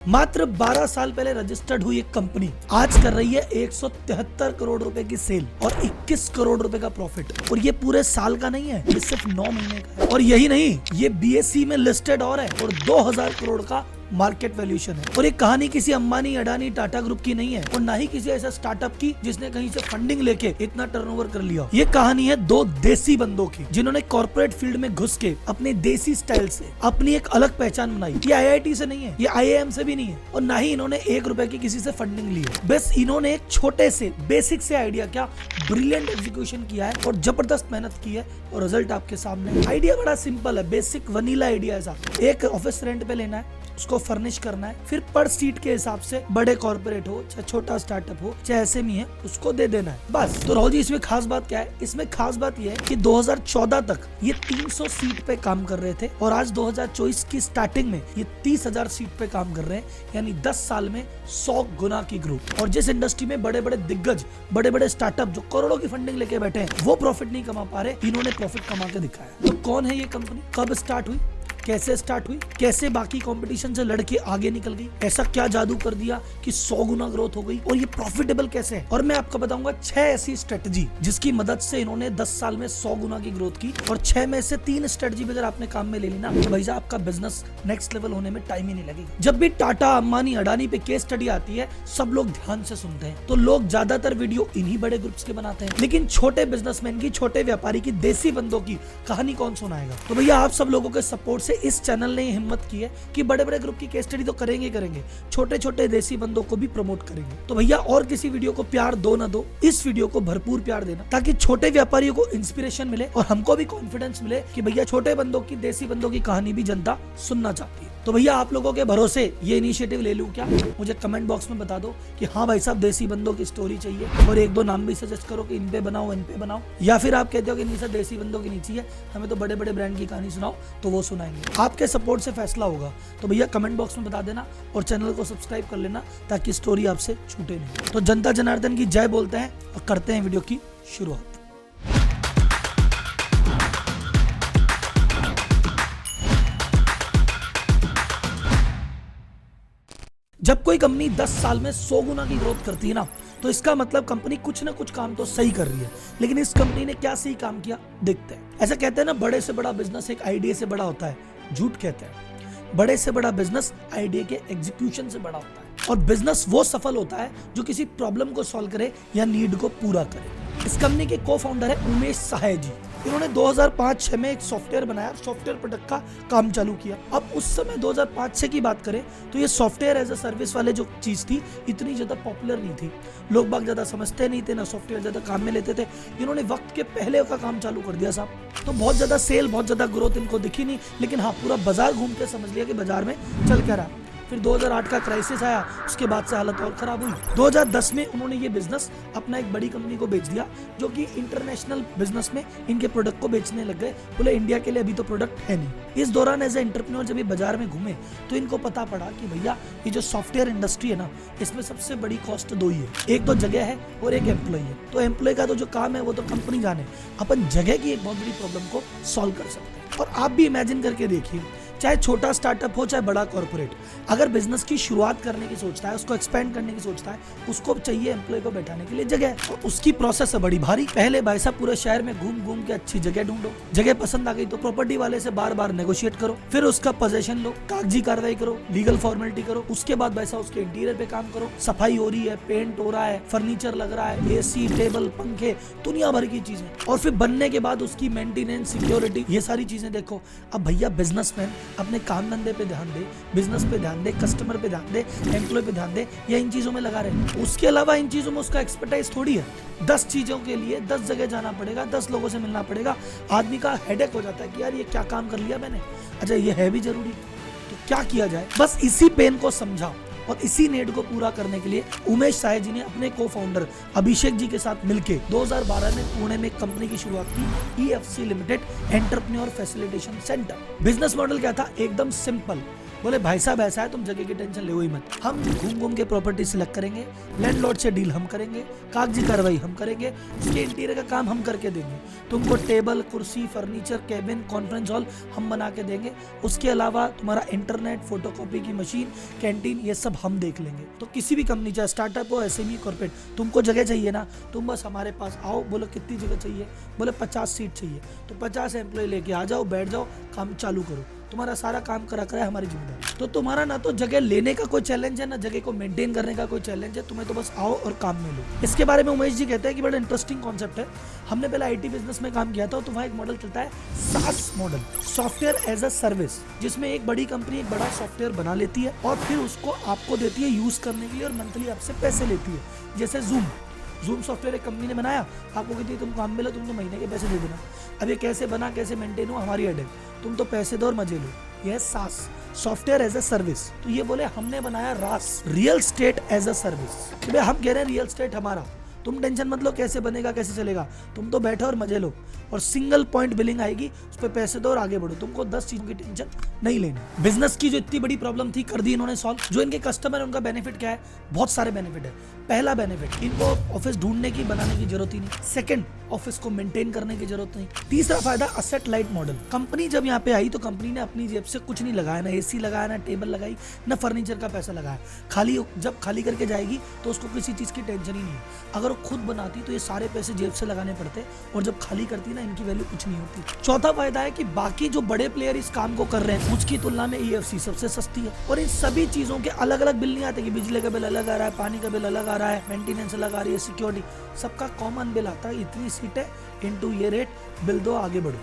मात्र 12 साल पहले रजिस्टर्ड हुई एक कंपनी आज कर रही है 173 करोड़ रुपए की सेल और 21 करोड़ रुपए का प्रॉफिट। और ये पूरे साल का नहीं है, ये सिर्फ 9 महीने का है। और यही नहीं, ये बीएसई में लिस्टेड और है और 2000 करोड़ का मार्केट वैल्यूएशन है। और ये कहानी किसी अंबानी, अडानी, टाटा ग्रुप की नहीं है और ना ही किसी ऐसा स्टार्टअप की जिसने कहीं से फंडिंग लेके इतना टर्नओवर कर लिया। ये कहानी है दो देसी बंदों की जिन्होंने कॉर्पोरेट फील्ड में घुस के अपने देसी स्टाइल से अपनी एक अलग पहचान बनाई। ये आईआईटी से नहीं है, ये आईआईएम से भी नहीं है और ना ही इन्होंने 1 रुपए की किसी से फंडिंग ली है। बस इन्होंने एक छोटे से बेसिक से आइडिया क्या ब्रिलियंट एग्जीक्यूशन किया है और जबरदस्त मेहनत की है और रिजल्ट आपके सामने। आइडिया बड़ा सिंपल है, बेसिक वनीला आइडिया है साहब। एक ऑफिस रेंट पे लेना है, उसको फर्निश करना है, फिर पर सीट के हिसाब से बड़े कॉर्पोरेट हो चाहे छोटा स्टार्टअप हो चाहे एसएमई है उसको दे देना है बस। तो राहुल जी इसमें खास बात क्या है? इसमें खास बात यह है कि 2014 तक ये 300 सीट पे काम कर रहे थे और आज 2024 की स्टार्टिंग में ये 30,000 सीट पे काम कर रहे हैं, यानी 10 साल में 100 गुना की ग्रोथ। और जिस इंडस्ट्री में बड़े बड़े दिग्गज, बड़े बड़े स्टार्टअप जो करोड़ों की फंडिंग लेके बैठे हैं वो प्रॉफिट नहीं कमा पा रहे, इन्होंने प्रॉफिट कमा के दिखाया। तो कौन है ये कंपनी, कब स्टार्ट हुई, कैसे स्टार्ट हुई, कैसे बाकी कंपटीशन से लड़के आगे निकल गई, ऐसा क्या जादू कर दिया कि 100 गुना ग्रोथ हो गई और ये प्रॉफिटेबल कैसे है। और मैं आपको बताऊंगा 6 ऐसी स्ट्रेटजी जिसकी मदद से इन्होंने 10 साल में 100 गुना की ग्रोथ की। और 6 में से 3 स्ट्रेटजी अगर आपने काम में ले ली ना तो भैया आपका बिजनेस नेक्स्ट लेवल होने में टाइम ही नहीं लगेगा। जब भी टाटा, अंबानी, अडानी पे केस स्टडी आती है सब लोग ध्यान से सुनते हैं, तो लोग ज्यादातर वीडियो इन्हीं बड़े ग्रुप्स के बनाते हैं, लेकिन छोटे बिजनेसमैन की, छोटे व्यापारी की, देसी बंदों की कहानी कौन सुनाएगा। तो भैया आप सब लोगों के सपोर्ट से इस चैनल ने हिम्मत की है कि बड़े बड़े ग्रुप की केस स्टडी तो करेंगे, छोटे छोटे देसी बंदों को भी प्रमोट करेंगे। तो भैया और किसी वीडियो को प्यार दो ना दो, इस वीडियो को भरपूर प्यार देना ताकि छोटे व्यापारियों को इंस्पिरेशन मिले और हमको भी कॉन्फिडेंस मिले कि भैया छोटे बंदों की, देसी बंदों की कहानी भी जनता सुनना चाहती है। तो भैया आप लोगों के भरोसे ये इनिशिएटिव ले लूं क्या? मुझे कमेंट बॉक्स में बता दो कि हाँ भाई साहब देसी बंदों की स्टोरी चाहिए और 1-2 नाम भी सजेस्ट करो कि इन पे बनाओ, इन पे बनाओ। या फिर आप कहते हो कि नहीं सर देसी बंदों की नहीं चाहिए, हमें तो बड़े बड़े ब्रांड की कहानी सुनाओ, तो वो सुनाएंगे। आपके सपोर्ट से फैसला होगा। तो भैया कमेंट बॉक्स में बता देना और चैनल को सब्सक्राइब कर लेना ताकि स्टोरी आपसे छूटे नहीं। तो जनता जनार्दन की जय बोलते हैं और करते हैं वीडियो की शुरुआत। जब कोई कंपनी 10 साल में 100 गुना की ग्रोथ करती है ना तो इसका मतलब कंपनी कुछ ना कुछ काम तो सही कर रही है। लेकिन इस कंपनी ने क्या सही काम किया देखते हैं। ऐसा कहते हैं ना, बड़े से बड़ा बिजनेस एक आइडिया से बड़ा होता है। झूठ कहते हैं, बड़े से बड़ा बिजनेस आइडिया के एग्जीक्यूशन से बड़ा होता है। और बिजनेस वो सफल होता है जो किसी प्रॉब्लम को सॉल्व करे या नीड को पूरा करे। इस कंपनी के को फाउंडर है उमेश सहाय जी। इन्होंने 2005-06 में एक सॉफ्टवेयर बनाया, सॉफ्टवेयर प्रोडक्ट का काम चालू किया। अब उस समय 2005-06 की बात करें तो ये सॉफ्टवेयर एज अ सर्विस वाले जो चीज थी इतनी ज्यादा पॉपुलर नहीं थी, लोग बाग ज्यादा समझते नहीं थे, ना सॉफ्टवेयर ज्यादा काम में लेते थे। इन्होंने वक्त के पहले का काम चालू कर दिया साहब। तो बहुत ज्यादा सेल, बहुत ज्यादा ग्रोथ इनको दिखी नहीं, लेकिन हाँ पूरा बाजार घूम के समझ लिया कि बाजार में चल क्या रहा। फिर 2008 का क्राइसिस आया, उसके बाद से हालत और खराब हुई। 2010 में उन्होंने ये बिजनेस अपना एक बड़ी कंपनी को बेच दिया जो कि इंटरनेशनल बिजनेस में इनके प्रोडक्ट को बेचने लग गए। बोले इंडिया के लिए अभी तो प्रोडक्ट है नहीं। इस दौरान एज ए एंटरप्रेन्योर जब ये बाजार में घूमे तो इनको पता पड़ा कि भैया ये जो सॉफ्टवेयर इंडस्ट्री है ना इसमें सबसे बड़ी कॉस्ट 2 ही है, एक तो जगह है और एक एम्प्लॉय है। तो एम्प्लॉय का तो जो काम है वो तो कंपनी जाने, अपन जगह की एक बहुत बड़ी प्रॉब्लम को सॉल्व कर सकते हैं। और आप भी इमेजिन करके देखिए, चाहे छोटा स्टार्टअप हो चाहे बड़ा कॉर्पोरेट, अगर बिजनेस की शुरुआत करने की सोचता है, उसको एक्सपेंड करने की सोचता है, उसको चाहिए एम्प्लॉय को बैठाने के लिए जगह। और उसकी प्रोसेस है बड़ी भारी। पहले भाई साहब पूरे शहर में घूम घूम के अच्छी जगह ढूंढो, जगह पसंद आ गई तो प्रॉपर्टी वाले से बार बार नेगोशिएट करो, फिर उसका पोजेशन लो, कागजी कार्रवाई करो, लीगल फॉर्मेलिटी करो, उसके बाद भाई साहब उसके इंटीरियर पे काम करो, सफाई हो रही है, पेंट हो रहा है, फर्नीचर लग रहा है, एसी, टेबल, पंखे, दुनिया भर की चीजें। और फिर बनने के बाद उसकी मेंटेनेंस, सिक्योरिटी, ये सारी चीजें देखो। अब भैया बिजनेसमैन अपने काम धंधे पे ध्यान दे, बिजनेस पे ध्यान दे, कस्टमर पे ध्यान दे, एम्प्लॉय पे ध्यान दे, या इन चीजों में लगा रहे। उसके अलावा इन चीजों में उसका एक्सपर्टाइज थोड़ी है। 10 चीजों के लिए 10 जगह जाना पड़ेगा, 10 लोगों से मिलना पड़ेगा। आदमी का हेडेक हो जाता है कि यार ये क्या काम कर लिया मैंने, अच्छा ये है भी जरूरी, तो क्या किया जाए। बस इसी पेन को समझा और इसी नीड को पूरा करने के लिए उमेश सहाय जी ने अपने को फाउंडर अभिषेक जी के साथ मिलके 2012 में पुणे में कंपनी की शुरुआत की, EFC limited entrepreneur facilitation centre. Business model क्या था? एकदम सिंपल। बोले भाई साहब ऐसा है, तुम जगह की टेंशन ले ही मत, हम घूम घूम के प्रॉपर्टी सिलेक्ट करेंगे, लैंडलॉर्ड से डील हम करेंगे, कागजी कार्रवाई हम करेंगे, उसके इंटीरियर का काम हम करके देंगे, तुमको टेबल, कुर्सी, फर्नीचर, कैबिन, कॉन्फ्रेंस हॉल हम बना के देंगे, उसके अलावा तुम्हारा इंटरनेट, फोटोकॉपी की मशीन, कैंटीन, ये सब हम देख लेंगे। तो किसी भी कंपनी, चाहे स्टार्टअप हो, एसएमई, कॉर्पोरेट, तुमको जगह चाहिए ना, तुम बस हमारे पास आओ। बोलो कितनी जगह चाहिए? बोले 50 सीट चाहिए, तो 50 एम्प्लॉय लेके आ जाओ, बैठ जाओ, काम चालू करो, तुम्हारा सारा काम करा है हमारी जिम्मेदारी। तो तुम्हारा ना तो जगह लेने का कोई चैलेंज है, ना जगह को मेंटेन करने का कोई चैलेंज है, तुम्हें तो बस आओ और काम में लो। इसके बारे में उमेश जी कहते हैं कि बड़ा इंटरेस्टिंग कॉन्सेप्ट है। हमने पहले आईटी बिजनेस में काम किया था, तो वहाँ एक मॉडल चलता है SaaS model, software as a service, जिसमें एक बड़ी कंपनी एक बड़ा सॉफ्टवेयर बना लेती है और फिर उसको आपको देती है यूज करने के लिए और मंथली आपसे पैसे लेती है। जैसे जूम सॉफ्टवेयर एक कंपनी ने बनाया, आपको कहती है तुम काम मिला, तुम तो महीने के पैसे दे देना। अब ये कैसे बना, कैसे मेंटेन हो, हमारी हेडेक, तुम तो पैसे दो और मजे लो। यह सास, सॉफ्टवेयर एज अ सर्विस। तो ये बोले हमने बनाया RaaS, real estate as a service. तो हम कह रहे हैं रियल स्टेट हमारा, तुम टेंशन मत लो कैसे बनेगा कैसे चलेगा, तुम तो बैठो और मजे लो, और सिंगल पॉइंट बिलिंग आएगी, उस पर पैसे दो और आगे बढ़ो, तुमको 10 चीजों की टेंशन नहीं लेनी। बिजनेस की जो इतनी बड़ी प्रॉब्लम थी कर दी इन्होंने सॉल्व। जो इनके कस्टमर है उनका बेनिफिट क्या है? बहुत सारे बेनिफिट है। पहला बेनिफिट, इनको ऑफिस ढूंढने की, बनाने की जरूरत ही नहीं। सेकंड, ऑफिस को मेंटेन करने की जरूरत नहीं। तीसरा फायदा, असेट लाइट मॉडल। कंपनी जब यहाँ पे आई तो कंपनी ने अपनी जेब से कुछ नहीं लगाया, ना एसी लगाया, ना टेबल लगाई, ना फर्नीचर का पैसा लगाया। खाली जब खाली करके जाएगी तो उसको किसी चीज की टेंशन ही नहीं है। अगर वो खुद बनाती तो ये सारे पैसे जेब से लगाने पड़ते, और जब खाली करती ना, इनकी वैल्यू कुछ नहीं होती। चौथा फायदा है कि बाकी जो बड़े प्लेयर इस काम को कर रहे हैं उसकी तुलना में ईएफसी सबसे सस्ती है, और इन सभी चीजों के अलग अलग बिल नहीं आते कि बिजली का बिल अलग आ रहा है, पानी का बिल अलग आ रहा है, मेंटेनेंस अलग आ रही है, सिक्योरिटी, सबका कॉमन बिल आता है। इतनी सीट है इनटू ये रेट, बिल दो, आगे बढ़ो।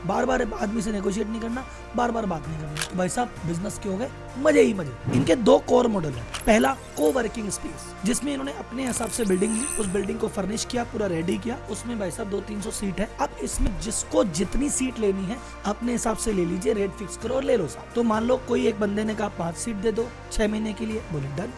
बार बार आदमी से नेगोशिएट नहीं करना, बार बार बात नहीं करनी। तो भाई साहब बिजनेस के हो गए मजे ही मजे। इनके दो कोर मॉडल है। पहला, को वर्किंग स्पेस, जिसमें इन्होंने अपने हिसाब से बिल्डिंग ली, उस बिल्डिंग को फर्निश किया, पूरा रेडी किया, उसमें भाई साहब 200-300 सीट है। अब इसमें जिसको जितनी सीट लेनी है अपने हिसाब से ले लीजिए, रेट फिक्स करो और ले लो साहब। तो मान लो कोई एक बंदे ने कहा 5 सीट दे दो 6 महीने के लिए, बोले डन।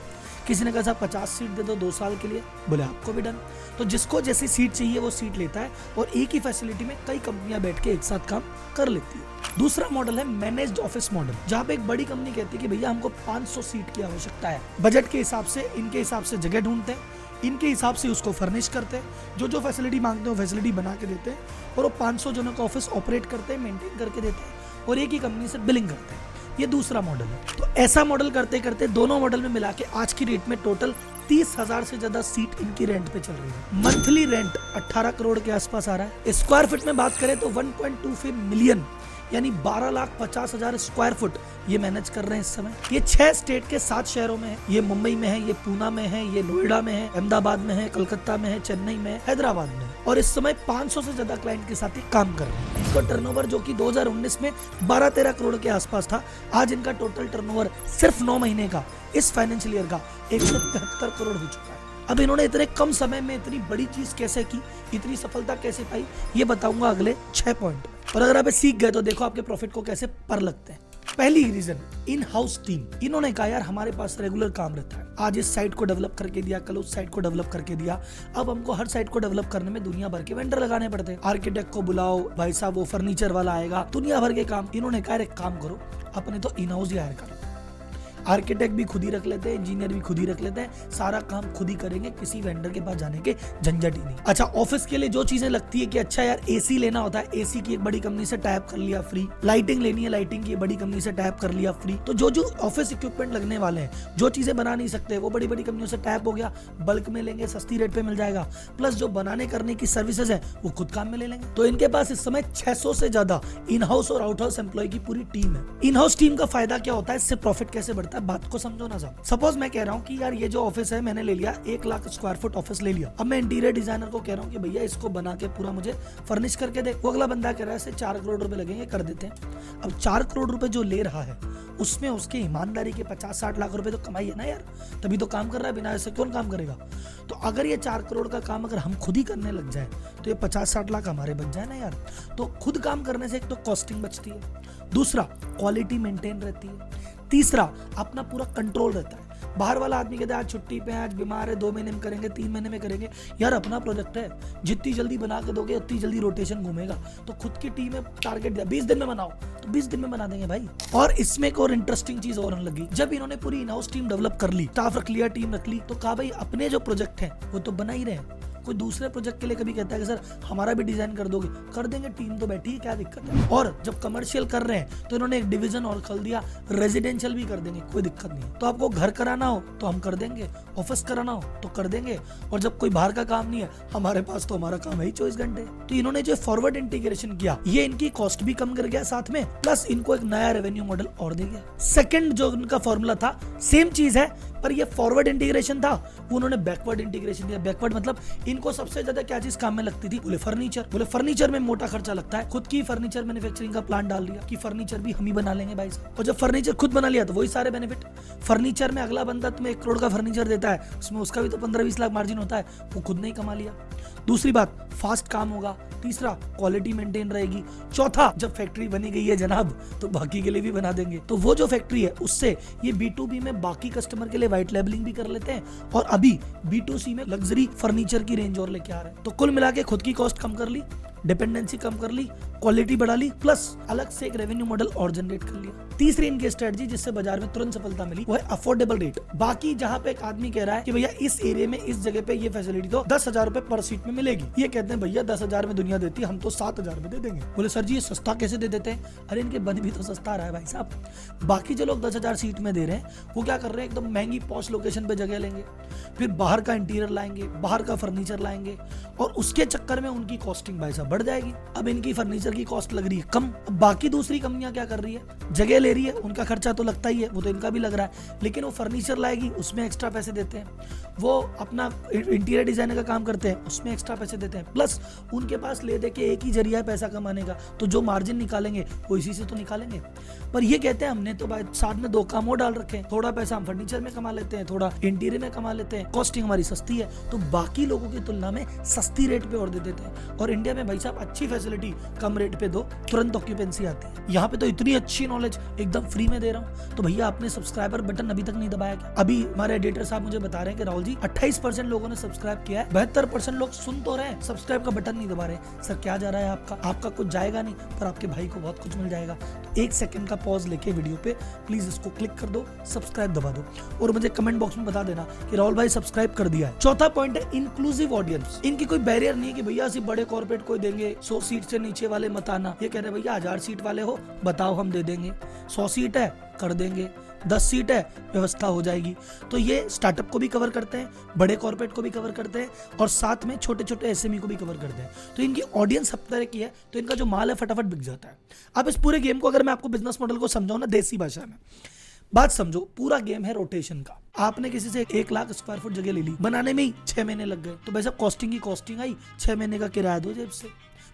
किसी ने कहा साहब 50 सीट दे दो 2 साल के लिए, बोले आपको भी डन। तो जिसको जैसी सीट चाहिए वो सीट लेता है, और एक ही फैसिलिटी में कई कंपनियां बैठ के एक साथ काम कर लेती है। दूसरा मॉडल है मैनेज्ड ऑफिस मॉडल, जहां पे एक बड़ी कंपनी कहती है कि भैया हमको 500 सीट की आवश्यकता है। बजट के हिसाब से, इनके हिसाब से जगह ढूंढते हैं, इनके हिसाब से उसको फर्निश करते हैं, जो फैसिलिटी मांगते हैं वो फैसिलिटी बना के देते हैं, और वो 500 जनों का ऑफिस ऑपरेट करते हैं, मेंटेन करके देते हैं, और एक ही कंपनी से बिलिंग करते हैं। ये दूसरा मॉडल है। तो ऐसा मॉडल करते करते दोनों मॉडल में मिला के आज की रेट में टोटल 30,000 से ज्यादा सीट इनकी रेंट पे चल रही है। मंथली रेंट 18 करोड़ के आसपास आ रहा है। स्क्वायर फीट में बात करें तो 1.25 मिलियन, यानी 12,50,000 स्क्वायर फुट ये मैनेज कर रहे हैं इस समय। ये 6 स्टेट के 7 शहरों में है। ये मुंबई में है, ये पूना में है, ये नोएडा में है, अहमदाबाद में है, कलकत्ता में है, चेन्नई में है, हैदराबाद में है, और इस समय 500 से ज्यादा क्लाइंट के साथ ये काम कर रहे हैं। इनका टर्नओवर जो कि 2019 में 12-13 करोड़ के आसपास था, आज इनका टोटल टर्नओवर सिर्फ 9 महीने का, इस फाइनेंशियल ईयर का 173 करोड़ हो चुका है। अब इन्होंने इतने कम समय में इतनी बड़ी चीज कैसे की, इतनी सफलता कैसे पाई, ये बताऊंगा अगले 6 पॉइंट। और अगर आप सीख गए तो देखो आपके प्रॉफिट को कैसे पर लगते हैं। पहली रीजन, इन हाउस टीम। इन्होंने कहा यार हमारे पास रेगुलर काम रहता है, आज इस साइट को डेवलप करके दिया, कल उस साइट को डेवलप करके दिया। अब हमको हर साइट को डेवलप करने में दुनिया भर के वेंडर लगाने पड़ते हैं। आर्किटेक्ट को बुलाओ, भाई साहब वो फर्नीचर वाला आएगा, दुनिया भर के काम। इन्होंने कहा एक काम करो, अपने तो इन हाउस ही हायर करो, आर्किटेक्ट भी खुद ही रख लेते हैं, इंजीनियर भी खुद ही रख लेते हैं, सारा काम खुद ही करेंगे, किसी वेंडर के पास जाने के झंझट ही नहीं। अच्छा, ऑफिस के लिए जो चीजें लगती है कि अच्छा यार एसी लेना होता है, एसी की एक बड़ी कंपनी से टाइप कर लिया फ्री, लाइटिंग लेनी है, लाइटिंग की बड़ी कंपनी से टाइप कर लिया फ्री। तो जो ऑफिस इक्विपमेंट लगने वाले हैं, जो चीजें बना नहीं सकते, वो बड़ी बड़ी कंपनियों से टाइप हो गया, बल्क में लेंगे, सस्ती रेट पे मिल जाएगा। प्लस जो बनाने करने की सर्विसेज है वो खुद काम में ले लेंगे। तो इनके पास इस समय 600 से ज्यादा इन हाउस और आउट हाउस एम्प्लॉय की पूरी टीम है। इन हाउस टीम का फायदा क्या होता है, इससे प्रॉफिट कैसे बढ़ता है, बात को समझो ना साहब। सपोज मैं कह रहा हूँ कि यार ये जो ऑफिस है मैंने ले लिया, 1 लाख स्क्वायर फुट ऑफिस ले लिया। अब मैं इंटीरियर डिजाइनर को कह रहा हूँ कि भैया इसको बना के पूरा मुझे फर्निश करके दे। वो अगला बंदा कह रहा है 4 करोड़ रुपए लगेंगे, कर देते हैं। अब 4 करोड़ रुपए जो ले रहा है उसमें उसके ईमानदारी के 50-60 लाख रुपए तो कमाई है ना यार, तभी तो काम कर रहा है, बिना ऐसे कौन काम करेगा। तो अगर ये 4 करोड़ का काम अगर हम खुद ही करने लग जाए तो ये 50-60 लाख हमारे बच जाए ना यार। तो खुद काम करने से एक तो कॉस्टिंग बचती है, दूसरा क्वालिटी मेंटेन रहती है, तीसरा, अपना पूरा कंट्रोल रहता है। बाहर वाला आदमी कहता है आज छुट्टी पे है, आज बीमार है, 2 महीने में करेंगे, 3 महीने में करेंगे। यार अपना प्रोजेक्ट है, जितनी जल्दी बना के दोगे उतनी जल्दी रोटेशन घूमेगा। तो खुद की टीम में टारगेट दिया 20 दिन में बनाओ, तो 20 दिन में बना देंगे भाई। और इसमें एक और इंटरेस्टिंग चीज और लगी, जब इन्होंने पूरी इन हाउस टीम डेवलप कर ली, स्टाफ रख लिया, टीम रख ली, तो कहा भाई अपने जो प्रोजेक्ट है वो तो बना ही रहे हैं। कोई दूसरे प्रोजेक्ट के लिए कभी कहता है कि सर हमारा भी डिजाइन कर दोगे, कर देंगे, टीम तो बैठी है, क्या दिक्कत है। और जब कमर्शियल कर रहे हैं तो इन्होंने एक डिवीजन और खोल दिया, रेजिडेंशियल भी कर देंगे, कोई दिक्कत नहीं है। तो आपको घर कराना हो तो हम कर देंगे, ऑफिस कराना हो तो कर देंगे, और जब कोई बाहर का काम नहीं है हमारे पास, तो हमारा काम है ही 24 घंटे। तो इन्होंने जो फॉरवर्ड इंटीग्रेशन किया, ये इनकी कॉस्ट भी कम कर गया साथ में, प्लस इनको एक नया रेवेन्यू मॉडल और दे गया। सेकंड जो उनका फॉर्मूला था, सेम चीज है, पर ये फॉरवर्ड इंटीग्रेशन था, वो उन्होंने बैकवर्ड इंटीग्रेशन दिया। बैकवर्ड मतलब इनको सबसे ज्यादा क्या चीज काम में लगती थी, बोले फर्नीचर। बोले फर्नीचर में मोटा खर्चा लगता है, खुद की फर्नीचर मैन्युफैक्चरिंग का प्लान डाल दिया कि फर्नीचर भी हम ही बना लेंगे भाई साहब। और जब फर्नीचर खुद बना लिया तो वही सारे बेनिफिट। फर्नीचर में अगला बंदा तुम्हें 1 करोड़ का फर्नीचर देता है, उसमें उसका भी तो 15-20 लाख मार्जिन होता है, वो खुद नहीं कमा लिया। दूसरी बात, फास्ट काम होगा। तीसरा, क्वालिटी मेंटेन रहेगी। चौथा, जब फैक्ट्री बनी गई है जनाब तो बाकी के लिए भी बना देंगे। तो वो जो फैक्ट्री है उससे ये B2B में बाकी कस्टमर के लिए व्हाइट लेबलिंग भी कर लेते हैं, और अभी B2C में लग्जरी फर्नीचर की रेंज और लेके आ रहे हैं। तो कुल मिला के खुद की कॉस्ट कम कर ली, डिपेंडेंसी कम कर ली, क्वालिटी बढ़ा ली, प्लस अलग से एक रेवेन्यू मॉडल और जनरेट कर लिया। तीसरी इनकी स्ट्रेटजी जिससे बाजार में तुरंत सफलता मिली, वो है अफोर्डेबल रेट। बाकी जहां पे एक आदमी कह रहा है कि भैया इस एरिया में इस जगह पे ये फैसिलिटी तो 10,000 रुपए पर सीट में मिलेगी, ये कहते हैं भैया 10,000 में दुनिया देती है, हम तो 7,000 में दे देंगे। बोले सर जी ये सस्ता कैसे दे देते हैं? अरे इनके बन भी तो सस्ता रहा है भाई साहब। बाकी जो लोग 10,000 सीट में दे रहे हैं वो क्या कर रहे हैं, एकदम महंगी पॉश लोकेशन पे जगह लेंगे, फिर बाहर का इंटीरियर लाएंगे, बाहर का फर्नीचर लाएंगे, और उसके चक्कर में उनकी कॉस्टिंग भाई साहब बढ़ जाएगी। अब इनकी फर्नीचर की कॉस्ट लग रही है कम। अब बाकी दूसरी कंपनियां क्या कर रही है, जगह ले रही है, उनका खर्चा तो लगता ही है, वो तो इनका भी लग रहा है, लेकिन वो फर्नीचर लाएगी उसमें एक्स्ट्रा पैसे देते हैं, वो अपना इंटीरियर डिजाइनर का काम करते हैं उसमें एक्स्ट्रा पैसे देते हैं, प्लस उनके पास ले दे के एक ही जरिया है पैसा कमाने का, तो जो मार्जिन निकालेंगे वो इसी से तो निकालेंगे। पर ये कहते हैं हमने तो भाई साथ में 2 काम और डाल रखे हैं, थोड़ा पैसा हम फर्नीचर में कमा लेते हैं, थोड़ा इंटीरियर में कमा लेते हैं, कॉस्टिंग हमारी सस्ती है, तो बाकी लोगों की तुलना में सस्ती रेट पे और दे देते हैं। और इंडिया में भाई साहब अच्छी फैसिलिटी कम रेट पे दो, तुरंत ऑक्यूपेंसी आती है। यहाँ पे तो इतनी अच्छी नॉलेज एकदम फ्री में दे रहा हूँ। तो भैया आपने सब्सक्राइबर बटन अभी तक नहीं दबाया क्या? अभी हमारे एडिटर साहब मुझे बता रहे हैं कि राहुल जी 28% लोगों ने सब्सक्राइब किया है, 72% लोग सुन तो रहे हैं, सब्सक्राइब का बटन नहीं दबा रहे। सर क्या जा रहा है आपका कुछ जाएगा नहीं, पर आपके भाई को बहुत कुछ मिल जाएगा। तो 1 सेकंड का पॉज लेके वीडियो पे प्लीज इसको क्लिक कर दो, सब्सक्राइब दबा दो, और मुझे कमेंट बॉक्स में बता देना कि राहुल भाई सब्सक्राइब कर दिया है। चौथा पॉइंट है इंक्लूसिव ऑडियंस। इनकी कोई बैरियर नहीं है कि भैया सिर्फ बड़े कॉर्पोरेट को देंगे, 100 सीट से नीचे वाले मत आना। ये कह रहे हैं भैया 1000 सीट वाले हो बताओ हम दे देंगे, 100 सीट है कर देंगे, 10 सीट है व्यवस्था हो जाएगी। तो ये स्टार्टअप को भी कवर करते हैं, बड़े कॉर्पोरेट को भी कवर करते हैं, और साथ में छोटे छोटे SME को भी कवर करते हैं। तो इनकी ऑडियंस सब तरह की है, तो इनका जो माल है फटाफट बिक जाता है। अब इस पूरे गेम को अगर मैं आपको बिजनेस मॉडल को समझाऊं ना देसी भाषा में, बात समझो, पूरा गेम है रोटेशन का। आपने किसी से 1 लाख स्क्वायर फुट जगह ले ली, बनाने में ही 6 महीने लग गए, तो वैसे कॉस्टिंग की कॉस्टिंग आई, 6 महीने का किराया दो जेब से,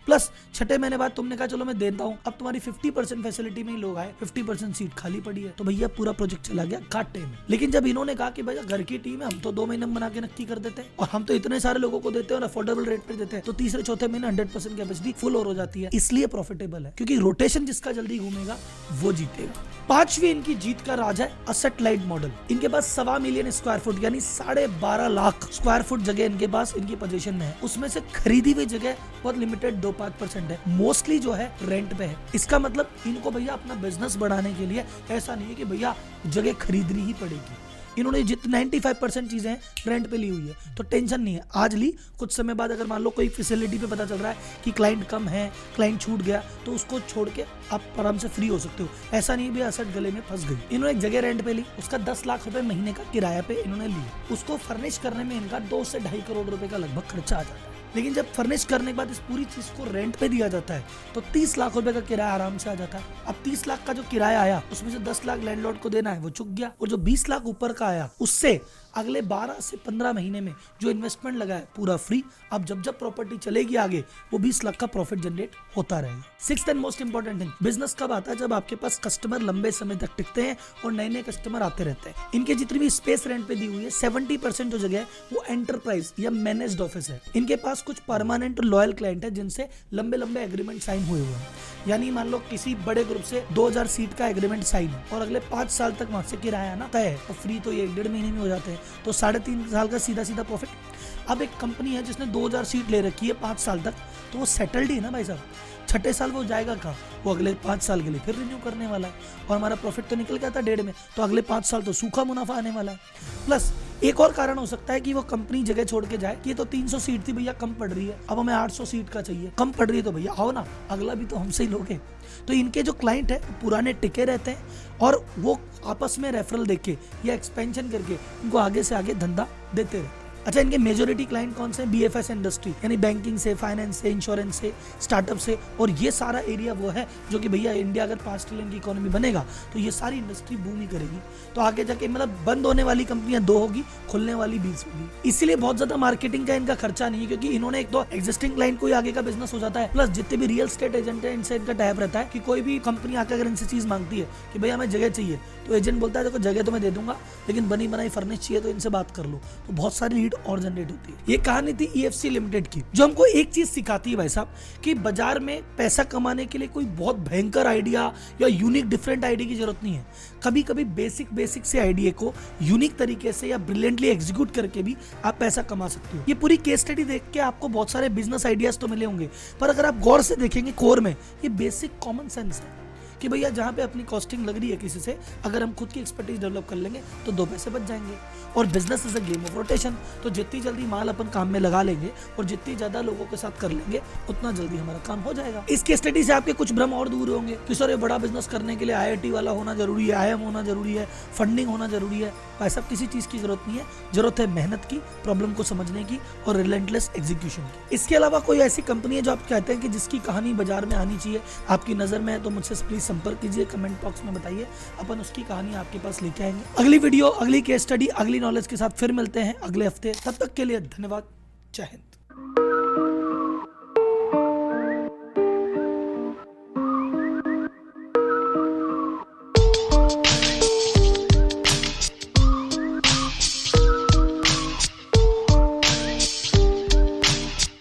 प्लस 6ठे महीने बाद तुमने कहा चलो मैं देता हूँ, अब तुम्हारी 50% फैसिलिटी में ही लोग आए, 50% सीट खाली पड़ी है, तो भैया पूरा प्रोजेक्ट चला गया घाटे में। लेकिन जब इन्होंने कहा कि भैया घर की टीम है, हम तो 2 महीने में बना के नक्की कर देते हैं, और हम तो इतने सारे लोगों को देते हैं और अफोर्डेबल रेट पे देते हैं, तो तीसरे चौथे महीने 100% कैपेसिटी फुल और हो जाती है। इसलिए प्रॉफिटेबल है, क्योंकि रोटेशन जिसका जल्दी घूमेगा वो जीतेगा। 5वीं इनकी जीत का राज है असेट लाइट मॉडल। इनके पास 1.25 मिलियन स्क्वायर फुट यानी 12.5 लाख स्क्वायर फुट जगह इनके पास इनकी पोजीशन में है। उसमें से खरीदी हुई जगह बहुत लिमिटेड 2-5% है, मोस्टली जो है रेंट पे है। इसका मतलब इनको भैया अपना बिजनेस बढ़ाने के लिए ऐसा नहीं है कि भैया जगह खरीदनी ही पड़ेगी। इन्होंने जितनी 95% चीजें रेंट पे ली हुई है, तो टेंशन नहीं है। आज ली, कुछ समय बाद अगर मान लो कोई फैसिलिटी पे पता चल रहा है कि क्लाइंट कम है, क्लाइंट छूट गया, तो उसको छोड़ के आप आराम से फ्री हो सकते हो। ऐसा नहीं भी असेट गले में फंस गई। इन्होंने एक जगह रेंट पे ली, उसका 10 लाख रुपए महीने का किराया पे इन्होंने लिया, उसको फर्निश करने में इनका 2 से 2.5 करोड़ रुपए का लगभग खर्चा आ जाता है। लेकिन जब फर्निश करने के बाद इस पूरी चीज को रेंट पे दिया जाता है, तो 30 लाख रुपए का किराया आराम से आ जाता है। अब 30 लाख का जो किराया आया, उसमें से 10 लाख लैंडलॉर्ड को देना है, वो चुक गया, और जो 20 लाख ऊपर का आया, उससे अगले 12 से 15 महीने में जो इन्वेस्टमेंट लगा है पूरा फ्री। अब जब जब प्रॉपर्टी चलेगी आगे वो 20 लाख का प्रॉफिट जनरेट होता रहेगा। Sixth and most important thing, business कब आता है? जब आपके पास कस्टमर लंबे समय तक टिकते हैं और नए नए कस्टमर आते रहते हैं। इनके जितनी भी स्पेस रेंट पे दी हुई है 70% जो जगह है वो एंटरप्राइज या मैनेज्ड ऑफिस है। इनके पास कुछ परमानेंट लॉयल क्लाइंट है जिनसे लंबे लंबे एग्रीमेंट साइन हुए हुए हैं। यानी मान लो किसी बड़े ग्रुप से 2000 सीट का एग्रीमेंट साइन है और अगले 5 साल तक वहां से किराया ना तय है, तो फ्री तो ये 1.5 महीने में हो जाते हैं, तो 3.5 साल का सीधा सीधा प्रॉफिट। अब एक कंपनी है जिसने 2000 सीट ले रखी है 5 साल तक, तो वो सेटल्ड ही है ना भाई साहब। छठे साल वो जाएगा कहाँ? वो अगले 5 साल के लिए फिर रिन्यू करने वाला है और हमारा प्रॉफिट तो निकल गया था 1.5 में, तो अगले 5 साल तो सूखा मुनाफा आने वाला है। प्लस एक और कारण हो सकता है कि वो कंपनी जगह छोड़ के जाए कि ये तो 300 सीट थी भैया, कम पड़ रही है, अब हमें 800 सीट का चाहिए, कम पड़ रही है तो भैया आओ ना, अगला भी तो हमसे ही लोगे। तो इनके जो क्लाइंट है पुराने टिके रहते हैं और वो आपस में रेफरल देके या एक्सपेंशन करके उनको आगे से आगे धंधा देते रहते हैं। अच्छा, इनके मेजोरिटी क्लाइंट कौन से हैं? बीएफएस इंडस्ट्री, यानी बैंकिंग से, फाइनेंस से, इंश्योरेंस से, स्टार्टअप से, और ये सारा एरिया वो है जो कि भैया इंडिया अगर 5 ट्रिलियन की इकोनॉमी बनेगा तो ये सारी इंडस्ट्री बूम ही करेगी। तो आगे जाके मतलब बंद होने वाली कंपनियां 2 होगी, खुलने वाली 20 होगी। इसीलिए बहुत ज्यादा मार्केटिंग का इनका खर्चा नहीं है, क्योंकि इन्होंने एक तो एग्जिस्टिंग क्लाइंट को ही आगे का बिजनेस हो जाता है। प्लस जितने भी रियल एस्टेट एजेंट है इनसे इनका टाइप रहता है कि कोई भी कंपनी आकर अगर इनसे चीज मांगती है कि भैया हमें जगह चाहिए, तो एजेंट बोलता है देखो जगह तो मैं दे दूंगा लेकिन बनी बनाई फर्निश चाहिए, तो इनसे बात कर लो। तो बहुत सारी लीड और जनरेट होती है। ये कहानी थी EFC लिमिटेड की, जो हमको एक चीज सिखाती है भाई साहब कि बाजार में पैसा कमाने के लिए कोई बहुत भयंकर आइडिया या यूनिक डिफरेंट आइडिया की जरूरत नहीं है। कभी कभी बेसिक से आइडिया को यूनिक तरीके से या ब्रिलियंटली एग्जीक्यूट करके भी आप पैसा कमा सकते हो। ये पूरी केस स्टडी देख के आपको बहुत सारे बिजनेस आइडियाज तो मिले होंगे, पर अगर आप गौर से देखेंगे कोर में ये बेसिक कॉमन सेंस है कि भैया जहाँ पे अपनी कॉस्टिंग लग रही है किसी से, अगर हम खुद की एक्सपर्टीज डेवलप कर लेंगे तो 2 पैसे बच जाएंगे। और business is a game of rotation, तो जितनी जल्दी माल अपन काम में लगा लेंगे और जितनी ज्यादा लोगों के साथ कर लेंगे उतना जल्दी हमारा काम हो जाएगा। इस केस स्टडी से आपके कुछ भ्रम और दूर होंगे कि सर ये बड़ा बिजनेस करने के लिए IIT वाला होना जरूरी है, IIM होना जरूरी है, फंडिंग होना जरूरी है। भाई साहब किसी चीज की जरूरत नहीं है, जरूरत है मेहनत की, प्रॉब्लम को समझने की और रिलेंटलेस एग्जीक्यूशन की। इसके अलावा कोई ऐसी कंपनी है जो आप कहते हैं कि जिसकी कहानी बाजार में आनी चाहिए, आपकी नजर में है, तो मुझसे प्लीज संपर्क कीजिए, कमेंट बॉक्स में बताइए, अपन उसकी कहानी आपके पास लेके आएंगे। अगली वीडियो, अगली केस स्टडी, अगली नॉलेज के साथ फिर मिलते हैं अगले हफ्ते। तब तक के लिए धन्यवाद। जय हिंद।